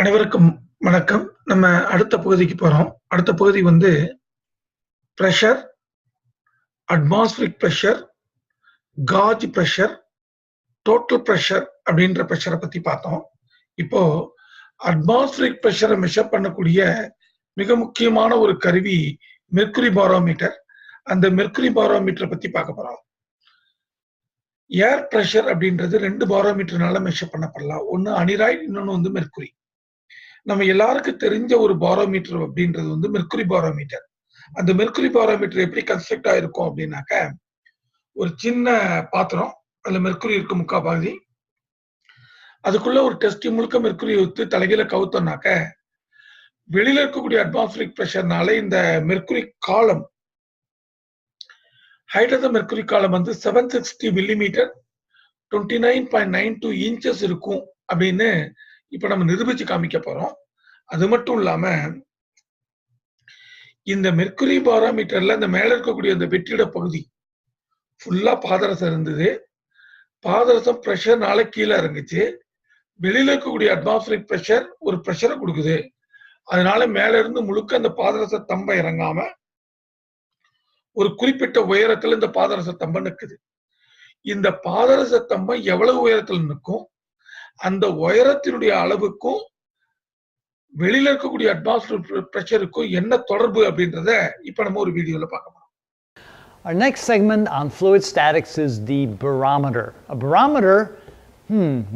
அனைவருக்கும் வணக்கம். நம்ம அடுத்த பகுதிக்கு போறோம். அடுத்த பகுதி வந்து pressure, atmospheric pressure, gauge pressure, total pressure அப்படின்ற பிரஷரை பத்தி பார்த்தோம். இப்போ அட்மாஸ்பியரிக் பிரஷரை மெஷர் பண்ணக்கூடிய மிக முக்கியமான ஒரு கருவி மெர்க்குரி பாரோமீட்டர். அந்த மெர்க்குரி பாரோமீட்டரை பத்தி பார்க்க போறோம். ஏர் பிரஷர் அப்படின்றது 2 பாரோமீட்டர்னால மெஷர் பண்ணப்படலாம். ஒன்னு அனிராய்டு, இன்னொன்னு வந்து மெர்க்குரி. நம்ம எல்லாருக்கும் தெரிஞ்ச ஒரு பாரோமீட்டர் அப்படின்றது வந்து மெர்க்குரி பாரோமீட்டர். அந்த மெர்க்குரி பாரோமீட்டர் எப்படி கன்ஸ்ட்ரக்ட் ஆயிருக்கும் அப்படின்னாக்க, ஒரு சின்ன பாத்திரம், அதுல மெர்க்குரி இருக்கு முக்கால் பகுதி. அதுக்குள்ள ஒரு டெஸ்ட் முழுக்க மெர்க்குரி ஊத்து தலைகீழ கவுத்தோம்னாக்க, வெளியில இருக்கக்கூடிய அட்மாஸ்பியரிக் பிரஷர்னால இந்த மெர்க்குரி காலம், ஹைட் ஆஃப் த மெர்க்குரி காலம் வந்து 760 மில்லிமீட்டர் 29.92 இன்ச்சஸ் இருக்கும் அப்படின்னு இப்ப நம்ம நிரூபிச்சு காமிக்க போறோம். அது மட்டும் இல்லாம இந்த மெர்க்குரி பாரோமீட்டர்ல இந்த மேல இருக்கக்கூடிய இந்த வெற்றிட பகுதி ஃபுல்லா பாதரசம் இருந்தது. பாதரசம் பிரஷர்னால கீழே இறங்குச்சு. வெளியில இருக்கக்கூடிய அட்மாஸ்பியரிக் பிரஷர் ஒரு பிரஷரை கொடுக்குது. அதனால மேல இருந்து முழுக்க அந்த பாதரச தம்பை இறங்காம ஒரு குறிப்பிட்ட உயரத்துல இந்த பாதரச தம்பை நிற்குது. இந்த பாதரச தம்பை எவ்வளவு உயரத்தில் நிற்கும், அந்த உயரத்தினுடைய அளவுக்கும் வெளியில இருக்கக்கூடிய அட்மாஸ்பியரிக் பிரஷருக்கும் என்ன தொடர்பு அப்படின்றத இப்ப நம்ம ஒரு வீடியோல பார்க்க போறோம். Our next segment on fluid statics is the barometer. A barometer,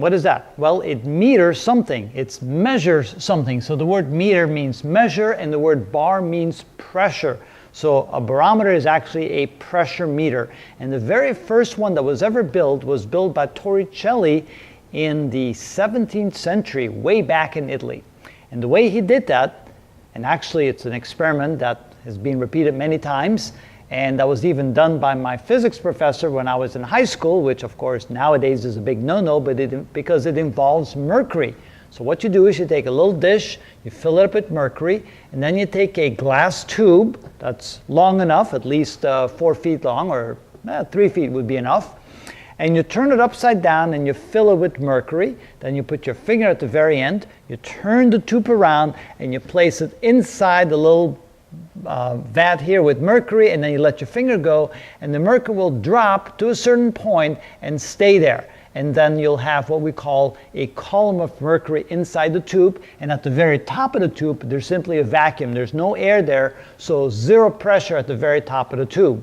what is that? Well, it meters something. It measures something. So the word meter means measure and the word bar means pressure. So a barometer is actually a pressure meter. And the very first one that was ever built was built by Torricelli in the 17th century, way back in Italy. And the way he did that, and actually it's an experiment that has been repeated many times, and that was even done by my physics professor when I was in high school, which of course nowadays is a big no-no, but because it involves mercury. So what you do is you take a little dish, you fill it up with mercury, and then you take a glass tube that's long enough, at least 4 feet long, or 3 feet would be enough, and you turn it upside down and you fill it with mercury. Then you put your finger at the very end, you turn the tube around and you place it inside the little vat here with mercury, and then you let your finger go and the mercury will drop to a certain point and stay there. And then you'll have what we call a column of mercury inside the tube, and at the very top of the tube there's simply a vacuum. There's no air there, so zero pressure at the very top of the tube.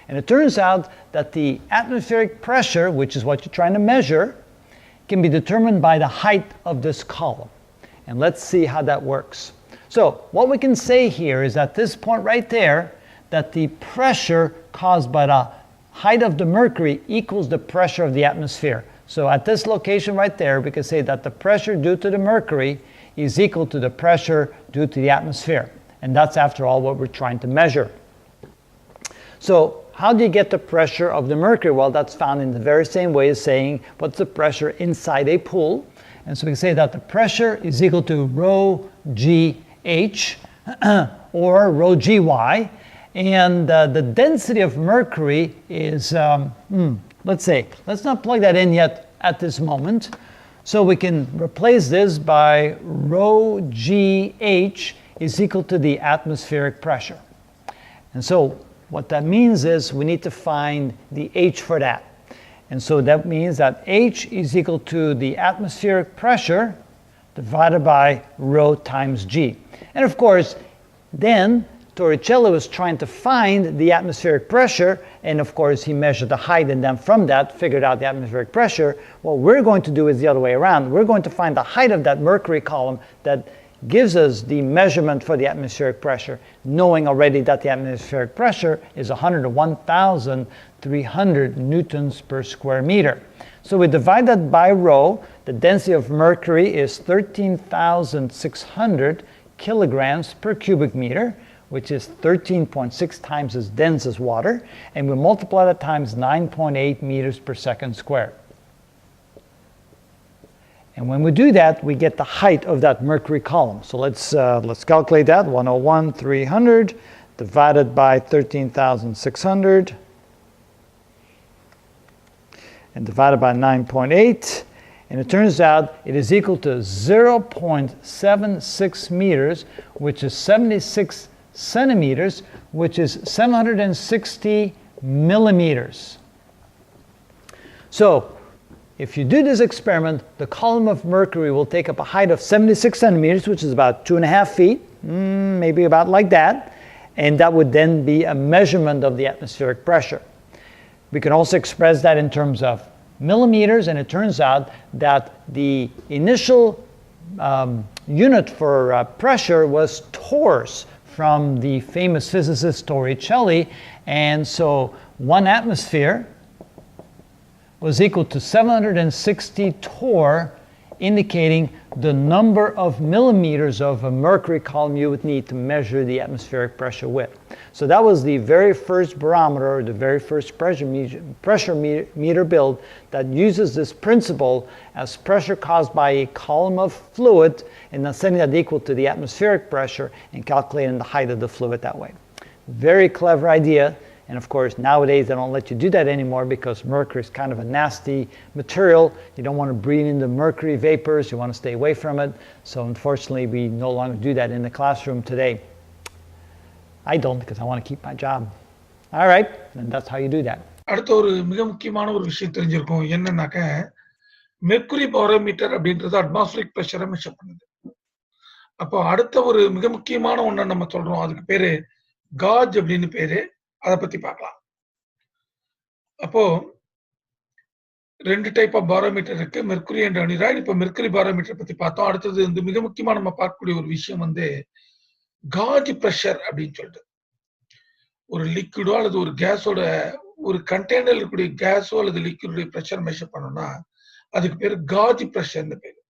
And it turns out that the atmospheric pressure, which is what you're trying to measure, can be determined by the height of this column. And let's see how that works. So what we can say here is at this point right there, that the pressure caused by the height of the mercury equals the pressure of the atmosphere. So at this location right there, we can say that the pressure due to the mercury is equal to the pressure due to the atmosphere. And that's after all what we're trying to measure. So how do you get the pressure of the mercury? Well, that's found in the very same way as saying what's the pressure inside a pool. And so we can say that the pressure is equal to rho GH or rho GY. And the density of mercury is, let's not plug that in yet at this moment. So we can replace this by rho GH is equal to the atmospheric pressure. And so what that means is we need to find the H for that. And so that means that H is equal to the atmospheric pressure divided by rho times G. And of course, then Torricelli was trying to find the atmospheric pressure, and of course he measured the height and then from that figured out the atmospheric pressure. What we're going to do is the other way around. We're going to find the height of that mercury column that gives us the measurement for the atmospheric pressure, knowing already that the atmospheric pressure is 101,300 newtons per square meter. So we divide that by rho. The density of mercury is 13,600 kilograms per cubic meter, which is 13.6 times as dense as water, and we multiply that times 9.8 meters per second squared. And when we do that, we get the height of that mercury column. So let's calculate that. 101,300 divided by 13,600 and divided by 9.8. And it turns out it is equal to 0.76 meters, which is 76 centimeters, which is 760 millimeters. So, if you do this experiment, the column of mercury will take up a height of 76 centimeters, which is about 2.5 feet, maybe about like that, and that would then be a measurement of the atmospheric pressure. We can also express that in terms of millimeters, and it turns out that the initial unit for pressure was torrs from the famous physicist Torricelli, and so 1 atmosphere was equal to 760 torr, indicating the number of millimeters of a mercury column you would need to measure the atmospheric pressure with. So that was the very first barometer, or the very first pressure meter build that uses this principle as pressure caused by a column of fluid, and then setting that equal to the atmospheric pressure and calculating the height of the fluid that way. Very clever idea. And of course, nowadays they don't let you do that anymore because mercury is kind of a nasty material. You don't want to breathe in the mercury vapors. You want to stay away from it. So unfortunately, we no longer do that in the classroom today. I don't, because I want to keep my job. All right, and that's how you do that. அடுத்த ஒரு மிக முக்கியமான ஒரு விஷயம் தெரிஞ்சிருக்கும். என்னன்னாக்க, mercury barometer அப்படின்றது atmospheric பிரஷரை மெஷர் பண்ணுது. அப்போ அடுத்த ஒரு மிக முக்கியமான ஒன்றை நம்ம சொல்றோம். அதுக்கு பேரு காஜ் அப்படின்னு பேரு. அதை பத்தி பார்க்கலாம். அப்போ 2 டைப் ஆஃப் பாரோமீட்டர் இருக்கு, மெர்க்குரி அண்ட் அனிராய்டு. இப்போ மெர்க்குரி பாரோமீட்டர் பத்தி பார்த்தோம். அடுத்தது வந்து மிக முக்கியமா நம்ம பார்க்கக்கூடிய ஒரு விஷயம் வந்து காஜ் பிரஷர் அப்படின்னு சொல்லிட்டு, ஒரு லிக்விடோ அல்லது ஒரு கேஸோட ஒரு கண்டெய்னர்ல இருக்கக்கூடிய கேஸோ அல்லது லிக்விடோட பிரஷர் மெஷர் பண்ணோம்னா அதுக்கு பேரு காஜ் பிரஷர்னு பேரு.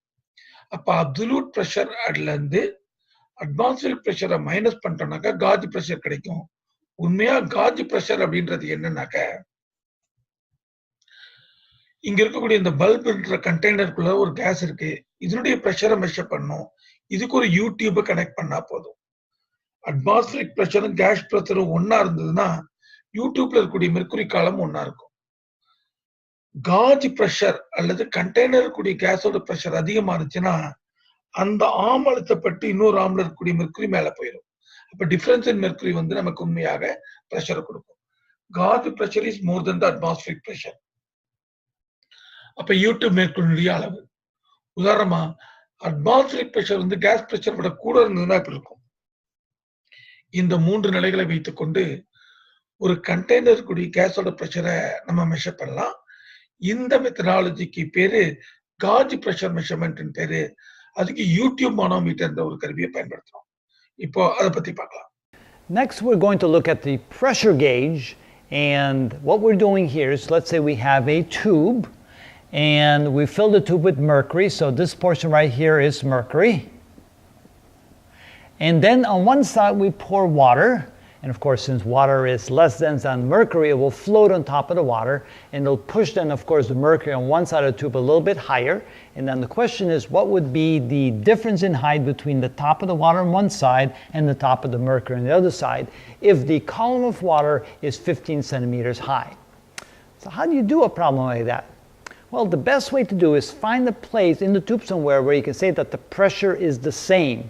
அப்ப அப்சல்யூட் பிரஷர் அதுல இருந்து அட்மாஸ்பரிக் பிரஷரை மைனஸ் பண்ணிட்டோம்னாக்கா காஜ் பிரஷர் கிடைக்கும். உண்மையா காஜ் பிரஷர் அப்படின்றது என்னன்னாக்க, இங்க இருக்கக்கூடிய இந்த பல்புன்ற கண்டெய்னருக்குள்ள ஒரு கேஸ் இருக்கு. இதனுடைய பிரஷரை மெஷர் பண்ணும். இதுக்கு ஒரு யூடியூபை கனெக்ட் பண்ணா போதும். அட்மாஸ்பரிக் பிரஷரும் கேஸ் பிரஷரும் ஒன்னா இருந்ததுன்னா யூடியூப்ல இருக்கக்கூடிய மெர்க்குரி காலம் ஒன்னா இருக்கும். காஜ் பிரஷர் அல்லது கண்டெய்னர் இருக்கக்கூடிய கேஸோட பிரஷர் அதிகமா இருந்துச்சுன்னா அந்த ஆம் அழுத்தப்பட்டு இன்னொரு ஆம்ல இருக்கக்கூடிய மெர்க்குரி மேல போயிடும். அப்ப டிஃபரன்ஸ் இன் மெர்க்குரி வந்து நமக்கு உண்மையாக பிரஷரை கொடுக்கும். Gauge pressure is more then the atmospheric pressure. அப்ப யூடியூப் மெர்க்குரியுடைய அளவு. உதாரணமா அட்மாஸ்பரிக் பிரஷர் வந்து கேஸ் பிரஷர் விட கூட இருந்ததுன்னா இப்படி இருக்கும். இந்த 3 நிலைகளை வைத்துக்கொண்டு ஒரு கண்டெய்னர் கூடிய கேஸோட பிரஷரை நம்ம மெஷர் பண்ணலாம். இந்த மெத்தடாலஜிக்கு பேரு காஜ் பிரஷர் மெஷர்மெண்ட் பேரு. அதுக்கு யூடியூப் மானோமீட்டர் ஒரு கருவியை பயன்படுத்துறோம். இப்போ அதை பத்தி பார்க்கலாம். Next, we're going to look at the pressure gauge, and what we're doing here is, let's say we have a tube and we fill the tube with mercury. So this portion right here is mercury. And then on one side we pour water. And of course, since water is less dense than mercury, it will float on top of the water, and it'll push then, of course, the mercury on one side of the tube a little bit higher. And then the question is, what would be the difference in height between the top of the water on one side and the top of the mercury on the other side if the column of water is 15 centimeters high? So how do you do a problem like that? Well, the best way to do is find a place in the tube somewhere where you can say that the pressure is the same.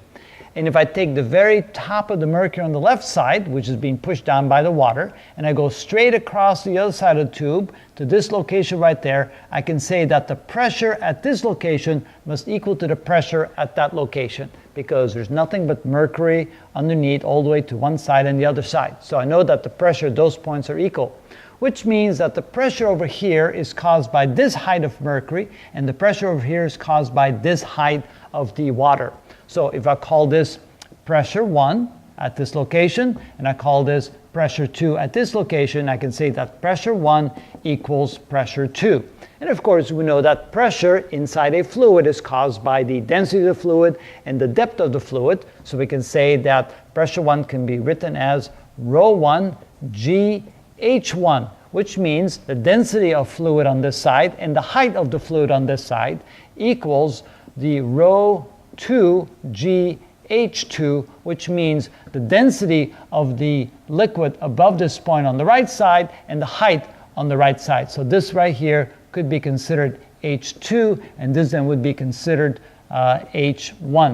And if I take the very top of the mercury on the left side, which is being pushed down by the water, and I go straight across the other side of the tube to this location right there, I can say that the pressure at this location must equal to the pressure at that location, because there's nothing but mercury underneath all the way to one side and the other side. So I know that the pressure at those points are equal, which means that the pressure over here is caused by this height of mercury, and the pressure over here is caused by this height of the water. So if I call this pressure 1 at this location, and I call this pressure 2 at this location, I can say that pressure 1 equals pressure 2. And of course, we know that pressure inside a fluid is caused by the density of the fluid and the depth of the fluid. So we can say that pressure 1 can be written as rho 1 GH1, which means the density of fluid on this side and the height of the fluid on this side equals the rho 2 GH2, which means the density of the liquid above this point on the right side and the height on the right side. So this right here could be considered H2, and this then would be considered H1.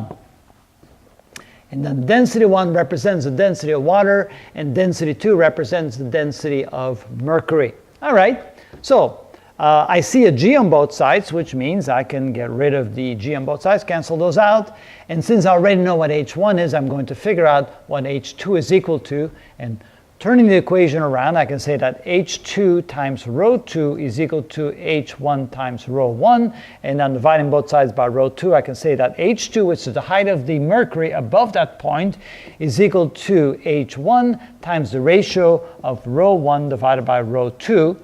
And then density 1 represents the density of water, and density 2 represents the density of mercury. All right, so I see a G on both sides, which means I can get rid of the G on both sides, cancel those out. And since I already know what H1 is, I'm going to figure out what H2 is equal to. And turning the equation around, I can say that H2 times rho 2 is equal to H1 times rho 1. And then dividing both sides by rho 2, I can say that H2, which is the height of the mercury above that point, is equal to H1 times the ratio of rho 1 divided by rho 2,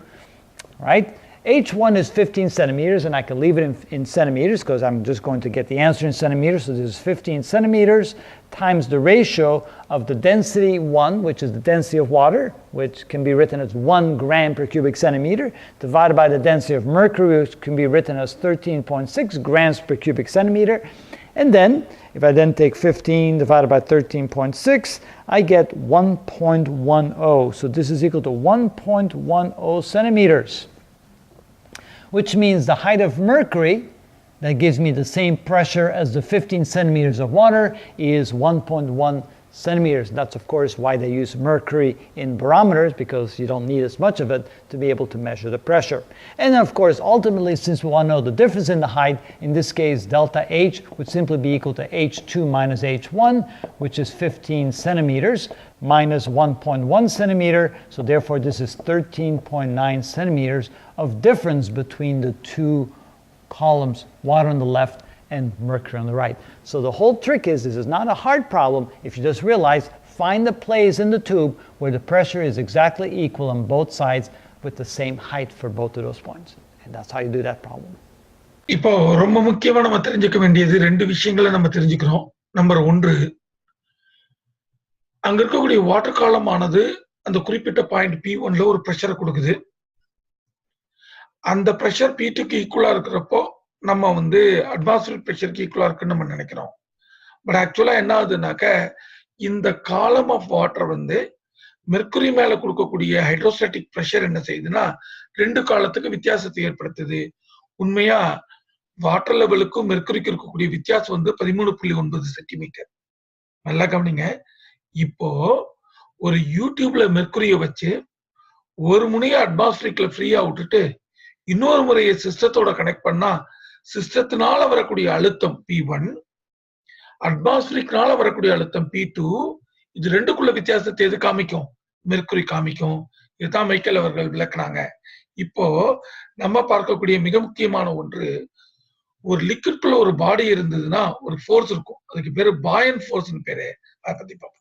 right? H1 is 15 centimeters, and I can leave it in centimeters because I'm just going to get the answer in centimeters. So this is 15 centimeters times the ratio of the density 1, which is the density of water, which can be written as 1 gram per cubic centimeter, divided by the density of mercury, which can be written as 13.6 grams per cubic centimeter. And then, if I then take 15 divided by 13.6, I get 1.10. So this is equal to 1.10 centimeters. Which means the height of mercury, that gives me the same pressure as the 15 centimeters of water, is 1.1 centimeters. That's of course why they use mercury in barometers, because you don't need as much of it to be able to measure the pressure. And then of course, ultimately, since we want to know the difference in the height, in this case delta H would simply be equal to H2 minus H1, which is 15 centimeters minus 1.1 centimeter. So therefore this is 13.9 centimeters of difference between the two columns, water on the left and mercury on the right. So the whole trick is, this is not a hard problem if you just realize, find the place in the tube where the pressure is exactly equal on both sides with the same height for both of those points. And that's how you do that problem. இப்போ ரொம்ப முக்கியமா நம்ம தெரிஞ்சுக்க வேண்டியது ரெண்டு விஷயங்களை நம்ம தெரிஞ்சுக்கிறோம். நம்பர் 1, அங்க இருக்கக்கூடிய வாட்டர் காலமானது அந்த குறிப்பிட்ட பாயிண்ட் P1ல ஒரு பிரஷரை கொடுக்குது. அந்த பிரஷர் P2க்கு ஈக்குவலா இருக்கிறப்போ நம்ம வந்து அட்மாஸ்பியரிக் பிரஷருக்கு ஈக்குவலா இருக்குன்னு நம்ம நினைக்கிறோம். பட் ஆக்சுவலா என்ன ஆகுதுனாக்க, இந்த காலம் ஆஃப் வாட்டர் வந்து மெர்க்குரி மேல கொடுக்கக்கூடிய ஹைட்ரோஸ்டாட்டிக் பிரஷர் என்ன செய்யுதுன்னா, 2 காலத்துக்கு வித்தியாசத்தை ஏற்படுத்துது. உண்மையா வாட்டர் லெவலுக்கும் மெர்க்குரிக்கு இருக்கக்கூடிய வித்தியாசம் வந்து 13.9 சென்டிமீட்டர். நல்லா கவனிங்க. இப்போ ஒரு யூடியூப்ல மெர்க்குரிய வச்சு ஒரு முனைய அட்மாஸ்பியரிக்ல ஃப்ரீயா விட்டுட்டு இன்னொரு முறையை சிஸ்டத்தோட கனெக்ட் பண்ணா, சிஸ்டத்தினால வரக்கூடிய அழுத்தம் P1, அட்மாஸ்பியரிக்னால வரக்கூடிய அழுத்தம் P2, இது ரெண்டுக்குள்ள வித்தியாசத்தை எது காமிக்கும்? மெர்க்குரி காமிக்கும். இதுதான் மைக்கேல் அவர்கள் விளக்குனாங்க. இப்போ நம்ம பார்க்கக்கூடிய மிக முக்கியமான ஒன்று, ஒரு லிக்விட்குள்ள ஒரு பாடி இருந்ததுன்னா ஒரு ஃபோர்ஸ் இருக்கும். அதுக்கு பேரு பாயன் ஃபோர்ஸ்னு பேரு. அதை பத்தி பார்ப்போம்.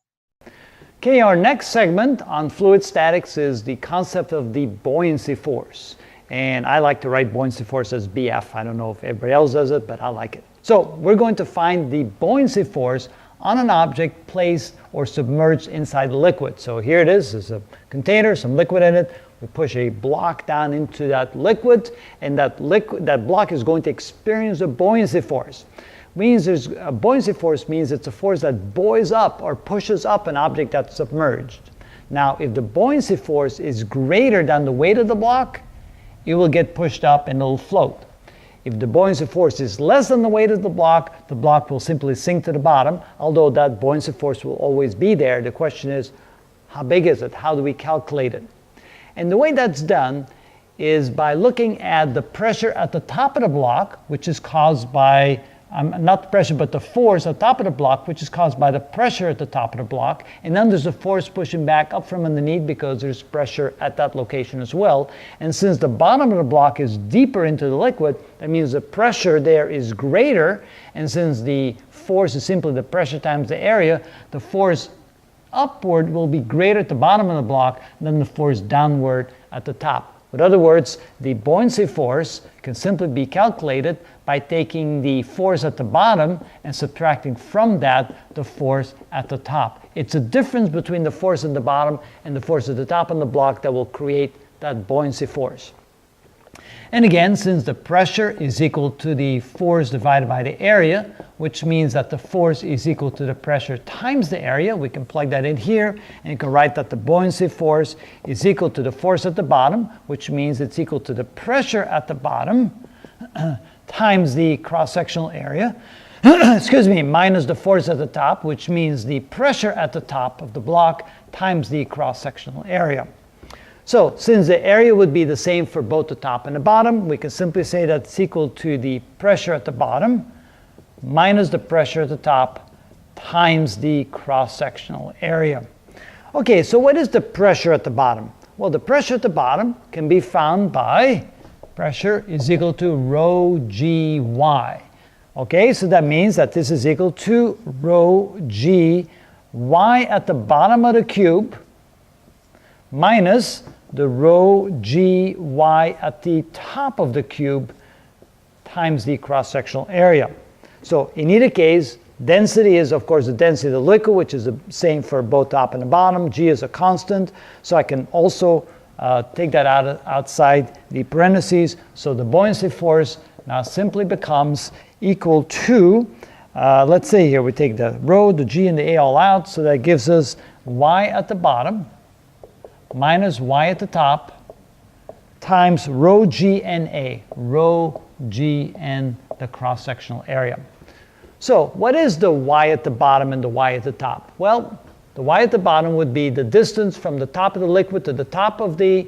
Okay, our next segment on fluid statics is the concept of the buoyancy force. And I like to write buoyancy force as BF. I don't know if everybody else does it, but I like it. So we're going to find the buoyancy force on an object placed or submerged inside the liquid. So here it is. There's a container, some liquid in it. We push a block down into that liquid, and that block is going to experience a buoyancy force. A buoyancy force means it's a force that buoys up or pushes up an object that's submerged. Now, if the buoyancy force is greater than the weight of the block, it will get pushed up and it'll float. If the buoyancy force is less than the weight of the block will simply sink to the bottom, although that buoyancy force will always be there. The question is, how big is it? How do we calculate it? And the way that's done is by looking at the pressure at the top of the block, which is caused by not the pressure, but the force at the top of the block, which is caused by the pressure at the top of the block. And then there's a force pushing back up from underneath because there's pressure at that location as well. And since the bottom of the block is deeper into the liquid, that means the pressure there is greater. And since the force is simply the pressure times the area, the force upward will be greater at the bottom of the block than the force downward at the top. In other words, the buoyancy force can simply be calculated by taking the force at the bottom and subtracting from that the force at the top. It's a difference between the force at the bottom and the force at the top on the block that will create that buoyancy force. And again, since the pressure is equal to the force divided by the area, which means that the force is equal to the pressure times the area, we can plug that in here, and you can write that the buoyancy force is equal to the force at the bottom, which means it's equal to the pressure at the bottom, times the cross-sectional area, excuse me, minus the force at the top, which means the pressure at the top of the block times the cross-sectional area. So since the area would be the same for both the top and the bottom, we can simply say that it's equal to the pressure at the bottom minus the pressure at the top times the cross-sectional area. Okay, so what is the pressure at the bottom? Well, the pressure at the bottom can be found by pressure is equal to rho g y. Okay, so that means that this is equal to rho g y at the bottom of the cube minus the rho g y at the top of the cube times the cross-sectional area. So in either case, density is, of course, the density of the liquid, which is the same for both top and the bottom. G is a constant, so I can also take that outside the parentheses. So the buoyancy force now simply becomes equal to, let's say here we take the rho, the G, and the A all out, so that gives us y at the bottom minus y at the top times rho G N A, rho G N, the cross-sectional area. So what is the y at the bottom and the y at the top? Well, the y at the bottom would be the distance from the top of the liquid to the top of the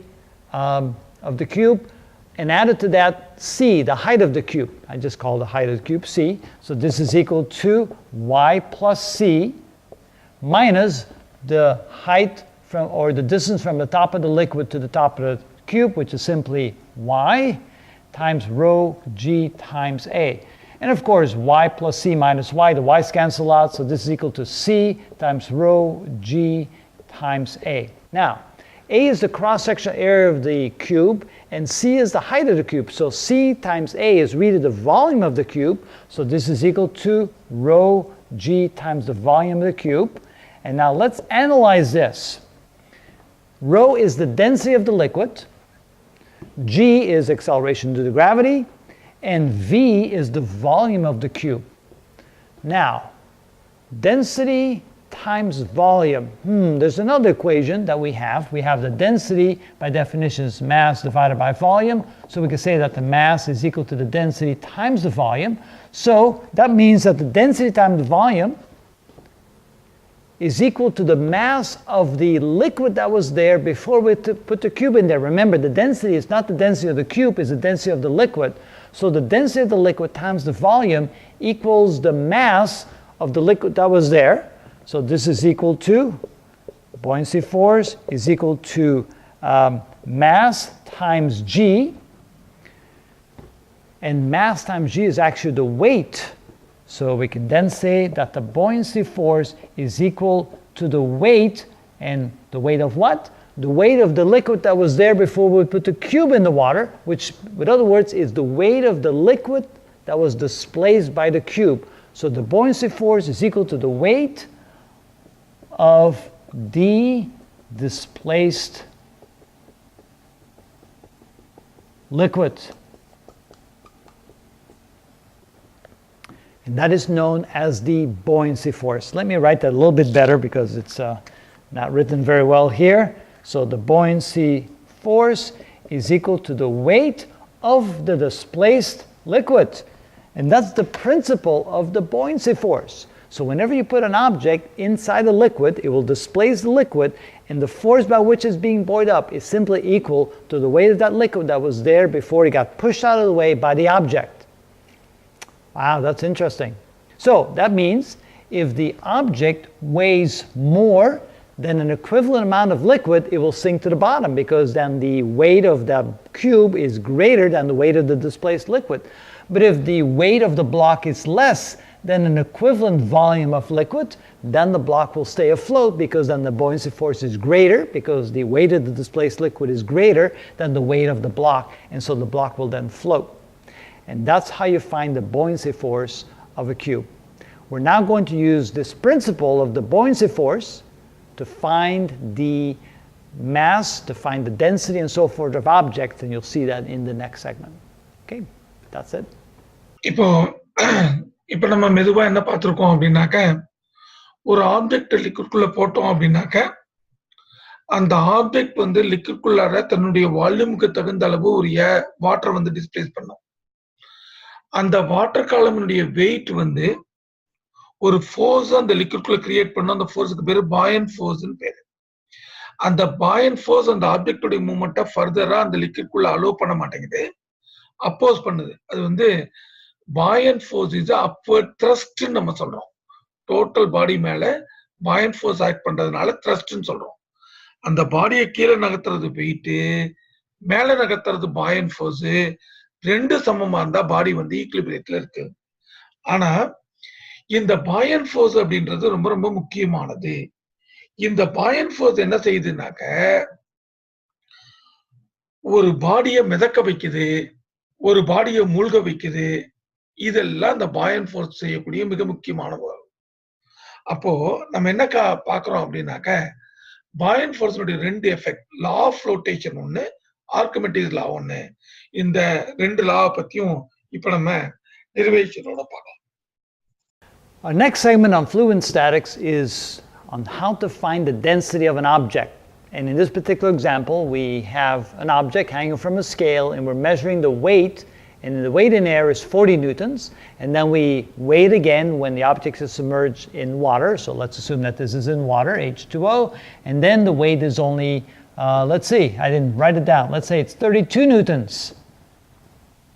cube, and added to that c, the height of the cube. I just call the height of the cube c. So this is equal to y plus c minus the height from, or the distance from the top of the liquid to the top of the cube, which is simply y times rho g times a. And of course, y plus c minus y, the y's cancel out, so this is equal to c times rho g times a. Now, a is the cross-sectional area of the cube, and c is the height of the cube. So c times a is really the volume of the cube, so this is equal to rho g times the volume of the cube. And now let's analyze this. Rho is the density of the liquid, g is acceleration due to gravity, and v is the volume of the cube. Now, density times volume. There's another equation that we have. We have the density, by definition, is mass divided by volume. So we can say that the mass is equal to the density times the volume. So that means that the density times the volume is equal to the mass of the liquid that was there before we put the cube in there. Remember, the density is not the density of the cube, it's the density of the liquid. So the density of the liquid times the volume equals the mass of the liquid that was there. So this is equal to, buoyancy force is equal to mass times g. And mass times g is actually the weight. So we can then say that the buoyancy force is equal to the weight, and the weight of what? The weight of the liquid that was there before we put the cube in the water, which, with other words, is the weight of the liquid that was displaced by the cube. So the buoyancy force is equal to the weight of the displaced liquid. And that is known as the buoyancy force. Let me write that a little bit better because it's not written very well here. So the buoyancy force is equal to the weight of the displaced liquid. And that's the principle of the buoyancy force. So whenever you put an object inside a liquid, it will displace the liquid, and the force by which it's being buoyed up is simply equal to the weight of that liquid that was there before it got pushed out of the way by the object. Wow, that's interesting. So that means if the object weighs more than an equivalent amount of liquid, it will sink to the bottom, because then the weight of the cube is greater than the weight of the displaced liquid. But if the weight of the block is less than an equivalent volume of liquid, then the block will stay afloat, because then the buoyancy force is greater, because the weight of the displaced liquid is greater than the weight of the block, and so the block will then float. And that's how you find the buoyancy force of a cube. We're now going to use this principle of the buoyancy force to find the mass, to find the density and so forth of objects, and you'll see that in the next segment. Okay, that's it. இப்போ நம்ம மெதுவா என்ன பார்த்திருக்கோம் அப்படின்னாக்க, ஒரு object லிக்விட்குள்ள போட்டோம் அப்படின்னாக்க அந்த ஆப்ஜெக்ட் வந்து லிக்விட்குள்ளார தன்னுடைய வால்யூமுக்கு தகுந்த அளவு ஒரு வாட்டர் வந்து டிஸ்பிளேஸ் பண்ணும். அந்த வாட்டர் காலமினுடைய வெயிட் வந்து ஒரு ஃபோர்ஸ் அந்த லிக்விட்குள்ள கிரியேட் பண்ண அந்த ஃபோர்ஸுக்கு பேரு பாயன் ஃபோர்ஸ்னு பேரு. அந்த பாயன் ஃபோர்ஸ் அந்த ஆப்ஜெக்டோட மூவ்மெண்ட்டை ஃபர்தரா அந்த லிக்விட்குள்ள அலோவ் பண்ண மாட்டேங்குது, அப்போஸ் பண்ணுது. அது வந்து பாயன் ஃபோர்ஸ் இஸ் அப்வர்ட் த்ரஸ்ட்னு நம்ம சொல்றோம். டோட்டல் பாடி மேல பாயன் ஃபோர்ஸ் ஆக்ட் பண்றதுனால த்ரஸ்ட்னு சொல்றோம். அந்த பாடியை கீழே நகர்த்துறது வெயிட், மேல நகர்த்துறது பாயன் ஃபோர்ஸ், ரெண்டு சமமா இருந்தா பாடி வந்து ஈக்குலிபிரியத்துல இருக்கு. ஆனா இந்த பாயன் ஃபோர்ஸ் அப்படின்றது ரொம்ப ரொம்ப முக்கியமானது. இந்த பாயன் ஃபோர்ஸ் என்ன செய்யுதுனாக்க ஒரு பாடியை மிதக்க வைக்குது, ஒரு பாடியை மூழ்க வைக்குது. இதெல்லாம் இந்த பாயன் ஃபோர்ஸ் செய்யக்கூடிய மிக முக்கியமானது. அப்போ நம்ம என்ன பாக்குறோம் அப்படின்னாக்க பாயன் ஃபோர்ஸ்னுடைய ரெண்டு எஃபெக்ட், லா ஆஃப் ஃப்ளோட்டேஷன் ஒன்னு, ஆர்கிமெடிஸ் லா ஒன்னு. இந்த ரெண்டு லா பத்தியும் இப்ப நம்ம டெரிவேஷனோட பார்க்கலாம். Our next segment on fluid statics is on how to find the density of an object. And in this particular example, we have an object hanging from a scale and we're measuring the weight, and the weight in air is 40 newtons, and then we weigh it again when the object is submerged in water. So let's assume that this is in water, H2O, and then the weight is only, let's see, I didn't write it down. Let's say it's 32 newtons.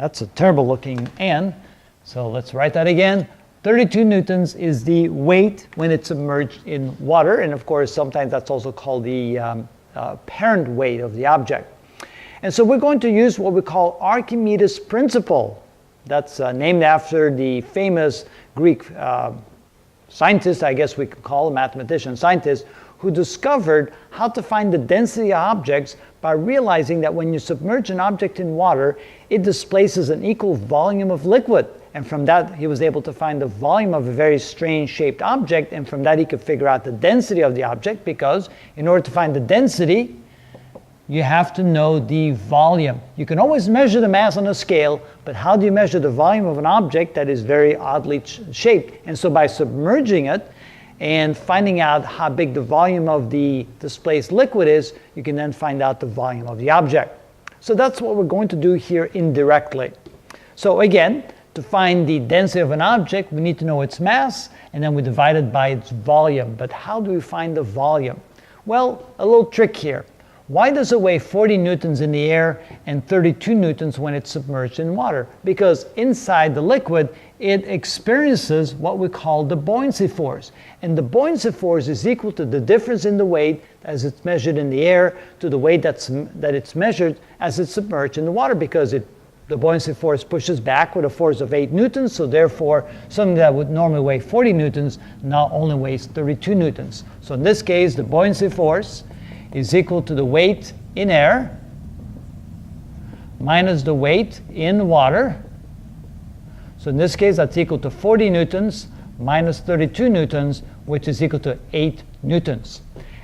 That's a terrible looking N. So let's write that again. 32 newtons is the weight when it's submerged in water, and of course sometimes that's also called the parent weight of the object. And so we're going to use what we call Archimedes Principle. That's named after the famous Greek scientist, I guess we could call a mathematician scientist, who discovered how to find the density of objects by realizing that when you submerge an object in water, it displaces an equal volume of liquid. And from that, he was able to find the volume of a very strange shaped object, and from that he could figure out the density of the object, because in order to find the density, you have to know the volume. You can always measure the mass on a scale, but how do you measure the volume of an object that is very oddly shaped? And so by submerging it and finding out how big the volume of the displaced liquid is, you can then find out the volume of the object. So that's what we're going to do here indirectly. So again, to find the density of an object, we need to know its mass, and then we divide it by its volume. But how do we find the volume? Well, a little trick here. Why does it weigh 40 newtons in the air and 32 newtons when it's submerged in water? Because inside the liquid, it experiences what we call the buoyancy force. And the buoyancy force is equal to the difference in the weight as it's measured in the air to the weight that it's measured as it's submerged in the water, because the buoyancy force pushes back with a force of 8 newtons, so therefore something that would normally weigh 40 newtons now only weighs 32 newtons. So in this case, the buoyancy force is equal to the weight in air minus the weight in water. So in this case, that's equal to 40 newtons minus 32 newtons, which is equal to 8 newtons.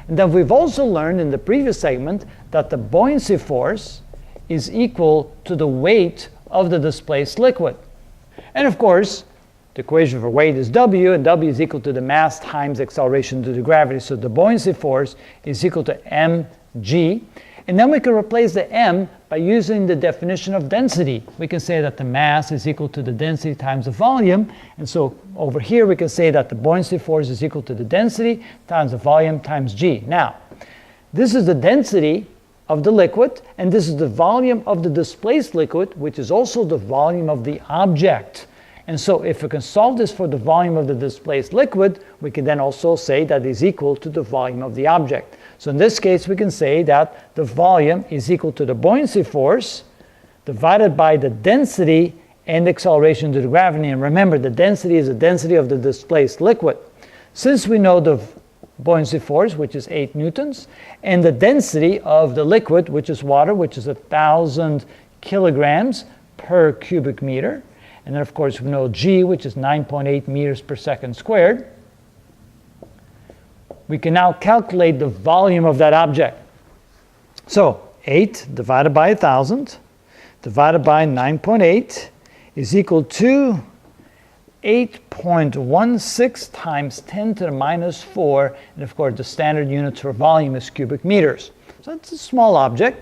And then we've also learned in the previous segment that the buoyancy force is equal to the weight of the displaced liquid. And of course, the equation for weight is W, and W is equal to the mass times acceleration due to gravity. So the buoyancy force is equal to mg. And then we can replace the m by using the definition of density. We can say that the mass is equal to the density times the volume. And so over here we can say that the buoyancy force is equal to the density times the volume times g. Now, this is the density of the liquid, and this is the volume of the displaced liquid, which is also the volume of the object. And so if we can solve this for the volume of the displaced liquid, we can then also say that is equal to the volume of the object. So in this case, we can say that the volume is equal to the buoyancy force divided by the density and acceleration due to gravity. And remember, the density is the density of the displaced liquid. Since we know the buoyancy force, which is 8 newtons, and the density of the liquid, which is water, which is 1,000 kilograms per cubic meter, and then of course we know g, which is 9.8 meters per second squared, we can now calculate the volume of that object. So 8 divided by 1,000 divided by 9.8 is equal to 8.16 times 10 to the minus 4, and of course the standard units for volume is cubic meters. So it's a small object.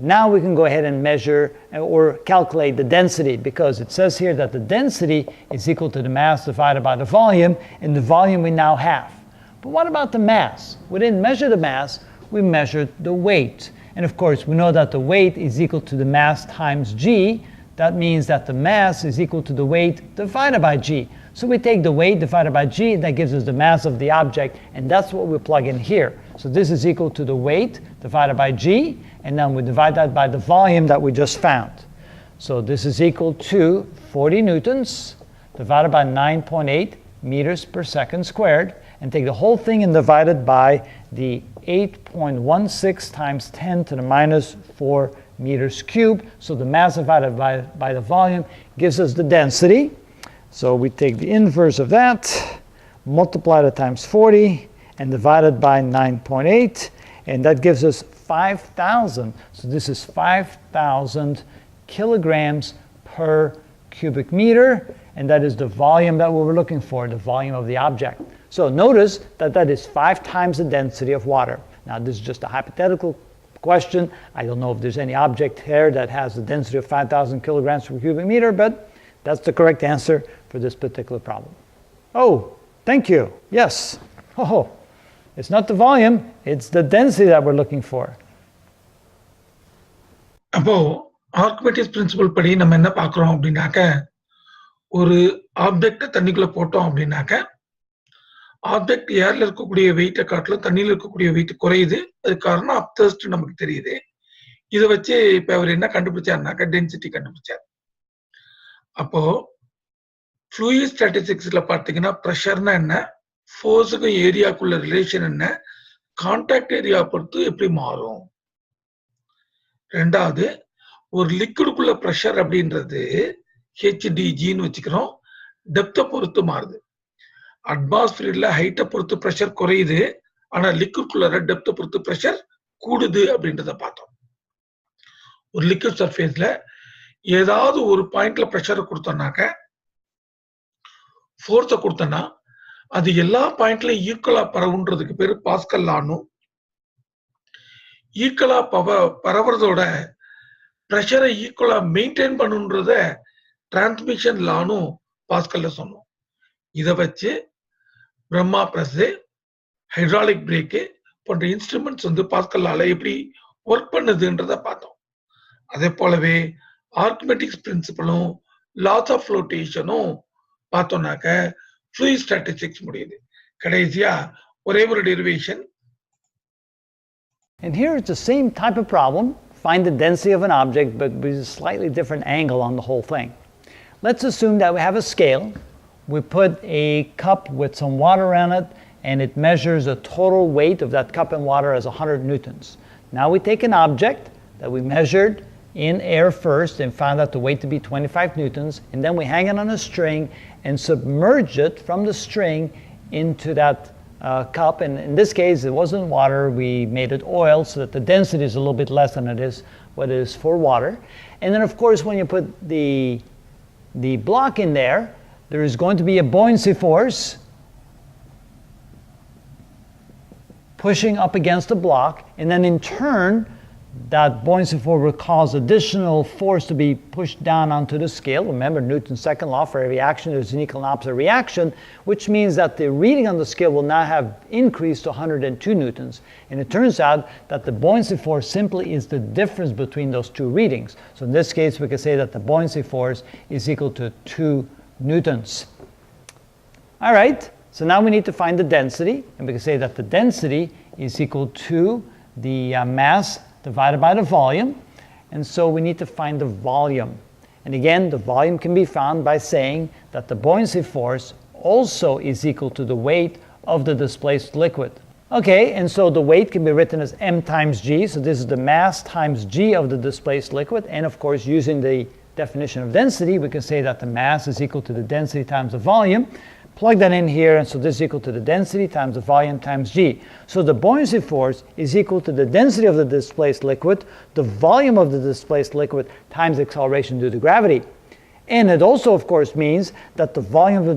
Now we can go ahead and measure or calculate the density, because it says here that the density is equal to the mass divided by the volume, and the volume we now have. But what about the mass? We didn't measure the mass, we measured the weight. And of course, we know that the weight is equal to the mass times g. That means that the mass is equal to the weight divided by g. So we take the weight divided by g, that gives us the mass of the object, and that's what we plug in here. So this is equal to the weight divided by g, and then we divide that by the volume that we just found. So this is equal to 40 newtons divided by 9.8 meters per second squared, and take the whole thing and divide it by the 8.16 times 10 to the minus 4 meters cubed. So the mass divided by the volume gives us the density. So we take the inverse of that, multiply that times 40, and divide it by 9.8, and that gives us 5,000. So this is 5,000 kilograms per cubic meter, and that is the volume that we were looking for, the volume of the object. So notice that that is 5 times the density of water. Now this is just a hypothetical question. I don't know if there's any object here that has the density of 5,000 kilograms per cubic meter, but that's the correct answer for this particular problem. Oh, thank you. Yes. Oh, it's not the volume, it's the density that we're looking for. அப்போ Archimedes principal படி நம்ம என்ன பார்க்குறோம் அப்படின்னாக்க, ஒரு object தண்ணிக்குள்ள போட்டோம் அப்படின்னாக்க, ஆப்ஜெக்ட் ஏர்ல இருக்கக்கூடிய வெயிட்டை காட்டிலும் தண்ணியில் இருக்கக்கூடிய வெயிட் குறையுது. அது காரணம் அப்தர்ஸ்ட் நமக்கு தெரியுது. இதை வச்சு இப்ப அவர் என்ன கண்டுபிடிச்சாருனாக்க டென்சிட்டி கண்டுபிடிச்சார். அப்போ ஃப்ளூயிட் ஸ்டாட்டிஸ்டிக்ஸ்ல பார்த்தீங்கன்னா ப்ரெஷர்னா என்ன, ஃபோர்ஸுக்கும் ஏரியாக்குள்ள ரிலேஷன் என்ன, கான்டாக்ட் ஏரியா பொறுத்து எப்படி மாறும். ரெண்டாவது, ஒரு லிக்விடுக்குள்ள ப்ரெஷர் அப்படின்றது ஹெச்டிஜின்னு வச்சுக்கிறோம், டெப்த்தை பொறுத்து மாறுது. அட்மாஸ்பியர்ல ஹைட்டை பொறுத்து ப்ரெஷர் குறையுது, ஆனா லிக்விட்குள்ள டெப்த்தை பொறுத்து ப்ரெஷர் கூடுது அப்படின்றத பார்த்தோம். ஒரு லிக்விட் சர்ஃபேஸ்ல ஏதாவது ஒரு பாயிண்ட்ல ப்ரெஷரை கொடுத்தோம்னாக்க, ஃபோர்ஸை கொடுத்தோம்னா அது எல்லா பாயிண்ட்லயும் ஈக்குவலா பரவுன்றதுக்கு பேரு பாஸ்கல் லானும், ஈக்குவலா பரவுறதோட ப்ரெஷரை ஈக்குவலா மெயின்டைன் பண்ணுன்றத டிரான்ஸ்மிஷன் லானும் பாஸ்கல்ல சொன்னோம். இதை வச்சு பிரம்மா பிரஸ், ஹைட்ராலிக் பிரேக்கு போன்ற இன்ஸ்ட்ருமெண்ட்ஸ் பாஸ்கல் லால எப்படி ஒர்க் பண்ணுதுன்றத பார்த்தோம். அதே போலவே ஆர்கிமெடிஸ் பிரின்சிபலும் லாஸ் ஆஃப் ஃப்ளோட்டேஷனும் பார்த்தோம்னாக்க ஃப்ளூயிட் ஸ்டாட்டிஸ்டிக்ஸ் முடியுது. கடைசியா ஒரே ஒரு derivation. And here it's the same type of problem. Find the density of an object, but with a slightly different angle on the whole thing. Let's assume that we have a scale. We put a cup with some water on it, and it measures the total weight of that cup and water as 100 newtons. Now we take an object that we measured in air first and found out the weight to be 25 newtons, and then we hang it on a string and submerge it from the string into that cup. And in this case, it wasn't water, we made it oil so that the density is a little bit less than it is what it is for water. And then of course, when you put the block in there is going to be a buoyancy force pushing up against the block, and then in turn, that buoyancy force will cause additional force to be pushed down onto the scale. Remember Newton's second law, for every action there's an equal and opposite reaction, which means that the reading on the scale will now have increased to 102 newtons. And it turns out that the buoyancy force simply is the difference between those two readings. So in this case, we can say that the buoyancy force is equal to 2 newtons. All right, so now we need to find the density, and we can say that the density is equal to the mass divided by the volume, and so we need to find the volume. And again, the volume can be found by saying that the buoyancy force also is equal to the weight of the displaced liquid. Okay, and so the weight can be written as m times g, so this is the mass times g of the displaced liquid, and of course using the definition of density, we can say that the mass is equal to the density times the volume. Plug that in here, and so this is equal to the density times the volume times g. So the buoyancy force is equal to the density of the displaced liquid, the volume of the displaced liquid times the acceleration due to gravity. And it also, of course, means that the volume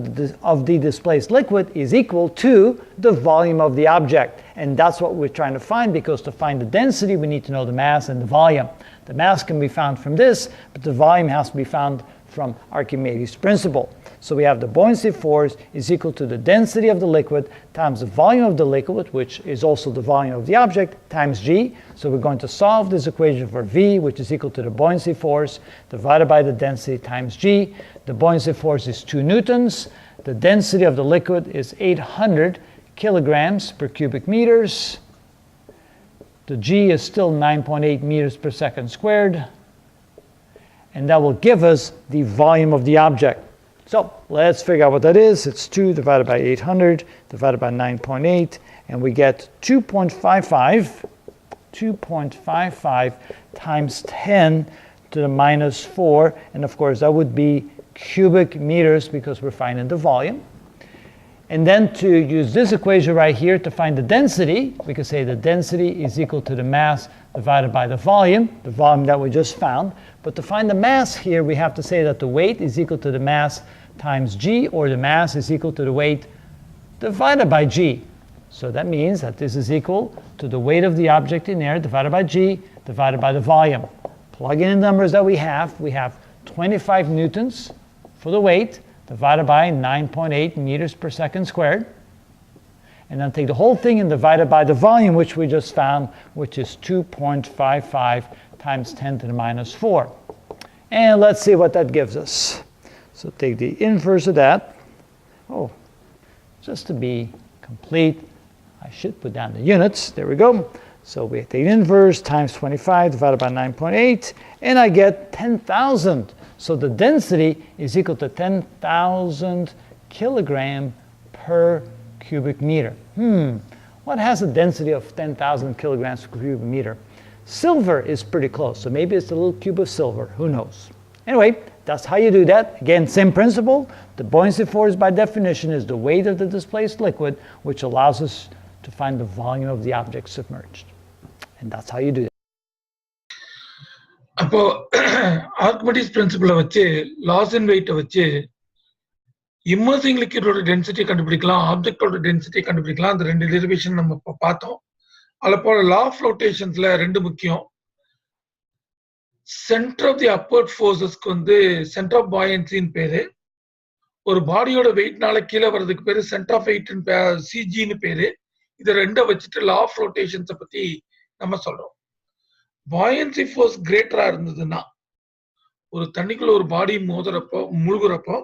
of the displaced liquid is equal to the volume of the object. And that's what we're trying to find, because to find the density, we need to know the mass and the volume. The mass can be found from this, but the volume has to be found from Archimedes' principle. So we have the buoyancy force is equal to the density of the liquid times the volume of the liquid, which is also the volume of the object, times g. So we're going to solve this equation for V, which is equal to the buoyancy force divided by the density times g. The buoyancy force is 2 newtons. The density of the liquid is 800 kilograms per cubic meters. The g is still 9.8 meters per second squared. And that will give us the volume of the object. So let's figure out what that is. It's 2 divided by 800 divided by 9.8, and we get 2.55 times 10 to the minus 4, and of course that would be cubic meters because we're finding the volume. And then to use this equation right here to find the density, we could say the density is equal to the mass divided by the volume that we just found. But to find the mass here, we have to say that the weight is equal to the mass times g, or the mass is equal to the weight divided by g. So that means that this is equal to the weight of the object in air divided by g divided by the volume. Plug in the numbers that we have 25 newtons for the weight divided by 9.8 meters per second squared. And then take the whole thing and divide it by the volume, which we just found, which is 2.55 times 10 to the minus 4. And let's see what that gives us. So take the inverse of that. Oh, just to be complete, I should put down the units. There we go. So we take the inverse times 25 divided by 9.8, and I get 10,000. So the density is equal to 10,000 kilogram per cubic meter. What has a density of 10,000 kilograms per cubic meter? Silver is pretty close, so maybe it's a little cube of silver. Who knows? Anyway, that's how you do that. Again, same principle. The buoyancy force, by definition, is the weight of the displaced liquid, which allows us to find the volume of the object submerged. And that's how you do that. அப்போ Archimedes Principle வச்சு loss in weight வச்சு immersing liquid density கண்டுபிடிக்கலாம், ஆப்ஜெக்டோட density கண்டுபிடிக்கலாம். அந்த ரெண்டு derivation நம்ம இப்போ பார்த்தோம். அதில் போல லா ஆஃப் ஃப்ளோட்டேஷன்ஸ்ல ரெண்டு முக்கியம். சென்டர் ஆஃப் தி அப்வர்ட் ஃபோர்ஸஸ்க்கு சென்டர் ஆஃப் பாயன்சின்னு பேரு. ஒரு பாடியோட வெயிட்னால கீழே வர்றதுக்கு பேரு சென்டர் ஆஃப் வெயிட் சிஜின்னு பேரு. இதை ரெண்டை வச்சுட்டு லா ஆஃப் ஃப்ளோட்டேஷன்ஸை பத்தி நம்ம சொல்றோம். பாயன்சி ஃபோர்ஸ் கிரேட்டரா இருந்ததுன்னா, ஒரு தண்ணிக்குள்ள ஒரு பாடி மூழ்குறப்போ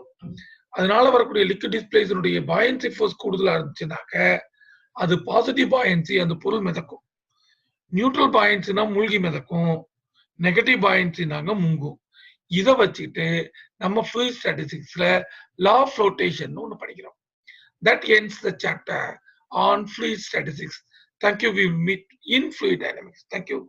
அதனால வரக்கூடிய லிக்விட் டிஸ்பிளேஷனுடைய பாயன்சி ஃபோர்ஸ் கூடுதலா இருந்துச்சுனாக்க அது பாசிட்டிவ் பாயன்சி, அந்த பொருள் மிதக்கும். நியூட்ரல் பாயன்சினா மூழ்கி மிதக்கும், நெகட்டிவ் பாயன்சினாங்க முங்கும். இதை வச்சுட்டு நம்ம ஃப்ளூயிட் ஸ்டாட்டிஸ்டிக்ஸ்ல லா ஆஃப் ஃப்ளோட்டேஷன் ஒன்று படிக்கிறோம். That ends the chapter on fluid statistics. Thank you. We will meet in fluid dynamics. Thank you.